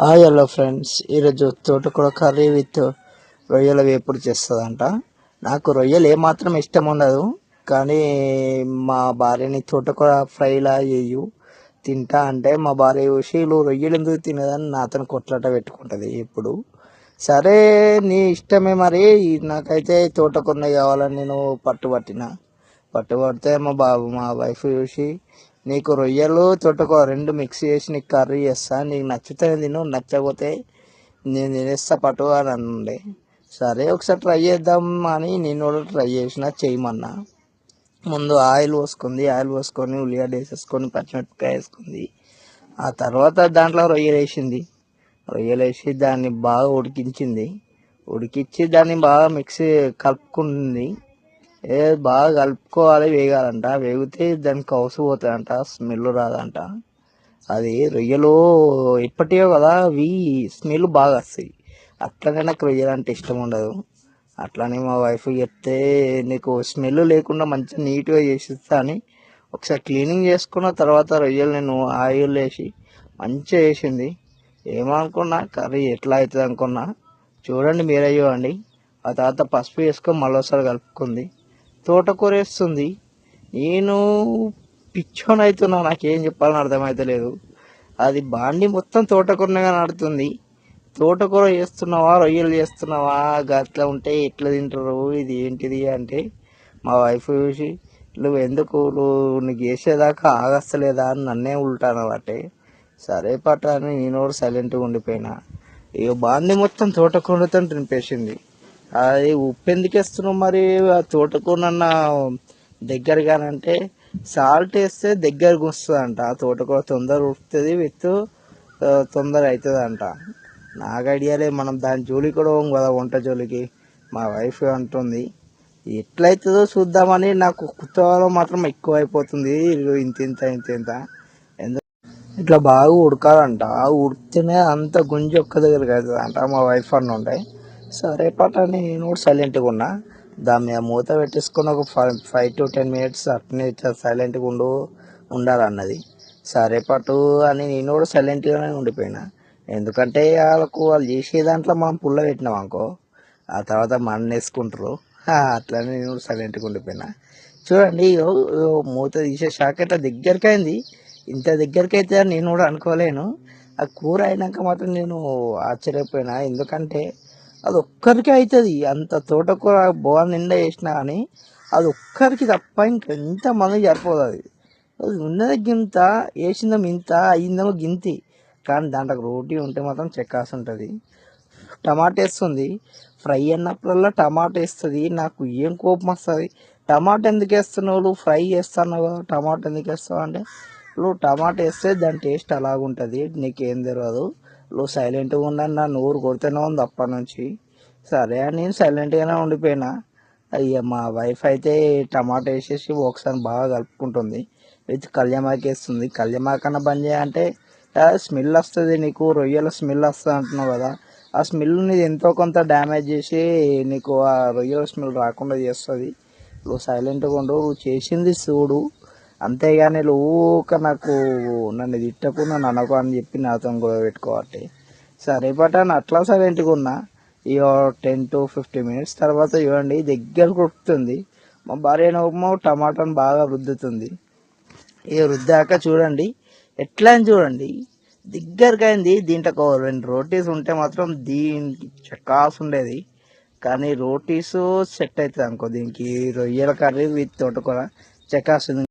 Hi hello friends, ఈరోజు తోటకూర curry with రొయ్యల వేపుడు చేస్తుందంట. నాకు రొయ్యలు ఏమాత్రం ఇష్టం ఉండదు, కానీ మా భార్యని తోటకూర ఫ్రైలా చేయు తింటా అంటే మా భార్య చూసి నువ్వు రొయ్యలు ఎందుకు తినదని నాతో కొట్లాట పెట్టుకుంటుంది ఎప్పుడు. సరే నీ ఇష్టమే మరి, నాకైతే తోటకూర కావాలని నేను పట్టుబడితే మా వైఫ్ చూసి నీకు రొయ్యలు తోటకూర రెండు మిక్స్ చేసి నీకు కర్రీ చేస్తా, నీకు నచ్చితే తిను, నచ్చకపోతే నేను తినేస్తా పట్టు అని అనండి. సరే ఒకసారి ట్రై చేద్దాం అని నేను కూడా ట్రై చేసిన, చేయమన్నా. ముందు ఆయిల్ పోసుకొని ఉల్లిగడ్డ వేసేసుకొని పచ్చిమిరపకాయ వేసుకుంది. ఆ తర్వాత దాంట్లో రొయ్యలు వేసి దాన్ని బాగా ఉడికించి దాన్ని బాగా మిక్సీ కలుపుకుంది. బాగా కలుపుకోవాలి, వేగాలంట. వేగితే దానికి కౌసు పోతుందంట, స్మెల్ రాదంట. అది రొయ్యలు ఇప్పటివో కదా, అవి స్మెల్ బాగా వస్తాయి. అట్లనే నాకు రొయ్యలు అంటే ఇష్టం ఉండదు. అట్లానే మా వైఫ్ చెప్తే నీకు స్మెల్ లేకుండా మంచిగా నీట్గా చేసిస్తా అని ఒకసారి క్లీనింగ్ చేసుకున్న తర్వాత రొయ్యలు నేను ఆయిల్ వేసి మంచిగా వేసింది. ఏమనుకున్నా కర్రీ ఎట్లా అవుతుంది అనుకున్నా. చూడండి, మీరే చూడండి. ఆ తర్వాత పసుపు వేసుకొని మళ్ళీసారి కలుపుకుంది. తోటకూర వేస్తుంది. నేను పిచ్చోని అవుతున్నా, నాకేం చెప్పాలని అర్థమవుతలేదు. అది బాండి మొత్తం తోటకూరగా నడుతుంది. తోటకూర చేస్తున్నావా రొయ్యలు చేస్తున్నావా, అట్లా ఉంటే ఎట్లా తింటారు, ఇది ఏంటిది అంటే మా వైఫ్ చూసి నీకు చేసేదాకా ఆగస్తలేదా అని నన్నే ఉల్టాను బట్టే. సరే పట్ట అని నేను కూడా సైలెంట్గా ఉండిపోయినా. ఇక బాండి మొత్తం తోటకూరతో తినిపేసింది. అది ఉప్పు ఎందుకు వేస్తున్నావు మరి, ఆ తోటకూరన్న దగ్గరగానంటే సాల్ట్ వేస్తే దగ్గరకు వస్తుందంట. ఆ తోటకూర తొందర ఉడుకుతుంది, తొందర అవుతుంది అంట. నాకు ఐడియా లేదు, మనం దాని జోలికి కూడా పోం కదా, వంట జోలికి. మా వైఫ్ అంటుంది ఎట్లయితుందో చూద్దామని. నాకు కుతూహలం మాత్రం ఎక్కువ అయిపోతుంది. ఇంత ఇట్లా బాగా ఉడకాలంట. ఉడికితేనే అంత గుంజి ఒక్క దగ్గరికి అవుతుంది అంట. మా వైఫ్ అన్న ఉంటాయి. సరే పట్టని నేను కూడా సైలెంట్గా ఉన్నా. దాని మీద మూత పెట్టేసుకొని ఒక 5 to 10 minutes అట్నే సైలెంట్గా ఉండాలన్నది. సరే పట్టు అని నేను కూడా సైలెంట్గానే ఉండిపోయినా. ఎందుకంటే వాళ్ళు చేసే దాంట్లో మనం పుల్ల పెట్టినాం అనుకో, ఆ తర్వాత మన్న వేసుకుంటారు. అట్లనే నేను కూడా సైలెంట్గా ఉండిపోయినా. చూడండి, మూత తీసేసాక ఇట్లా దగ్గరికి అయింది. ఇంత దగ్గరికి అయితే నేను కూడా అనుకోలేను. ఆ కూర అయినాక మాత్రం నేను ఆశ్చర్యపోయినా. ఎందుకంటే అది ఒక్కరికి అవుతుంది. అంత తోటకూర బోల్ నిండా వేసినా కానీ అది ఒక్కరికి తప్ప ఇంకెంతమంది సరిపోదు. అది ఉన్నది గింత, వేసిందేమో ఇంత, అయిందేమో గింతి. కానీ దాంట్లో రోటీ ఉంటే మాత్రం చెక్కాసి ఉంటుంది. టమాటా వేస్తుంది. ఫ్రై అన్నప్పుడల్లా టమాటా వేస్తుంది. నాకు ఏం కోపం వస్తుంది. టమాటా ఎందుకు వేస్తున్నావు, ఫ్రై చేస్తున్నావు కదా, టమాటా ఎందుకు వేస్తావు అంటే నువ్వు టమాటా వేస్తే దాని టేస్ట్ అలాగుంటుంది, నీకేం తెలియదు, నువ్వు సైలెంట్గా ఉండని నా నోరు కొడుతూనే ఉంది అప్పటి నుంచి. సరే అని నేను సైలెంట్గానే ఉండిపోయినా. అయ్యా మా వైఫ్ అయితే టమాటా వేసేసి ఒకసారి బాగా కలుపుకుంటుంది. విత్ కళ్యామాకు వేస్తుంది. కళ్యామాకన్నా బంద్ చేయాలంటే స్మెల్ వస్తుంది, నీకు రొయ్యల స్మెల్ వస్తుంది అంటున్నావు కదా, ఆ స్మెల్ నీది ఎంతో కొంత డ్యామేజ్ చేసి నీకు ఆ రొయ్యల స్మెల్ రాకుండా చేస్తుంది. నువ్వు సైలెంట్గా ఉండు, నువ్వు చేసింది చూడు, అంతేగాని ఊక నన్ను తిట్టకు, నన్ను అనకు అని చెప్పి నాతో గొడవ పెట్టుకోవాలి. సరే బట్ అట్లా సైలెంట్గా ఉన్నా. ఇక 10 to 15 minutes తర్వాత చూడండి దగ్గరకు ఉడుకుతుంది. మా భార్య ఏమో టమాటాను బాగా రుద్దుతుంది. ఇక రుద్దాక చూడండి ఎట్లా అని చూడండి, దగ్గరకు అయింది. దీంట్లో 2 రోటీస్ ఉంటే మాత్రం దీనికి చకాస్ ఉండేది. కానీ రోటీస్ సెట్ అవుతుంది అనుకో, దీనికి రొయ్యల కర్రీ విత్ తోటకూర చకాస్ ఉంది.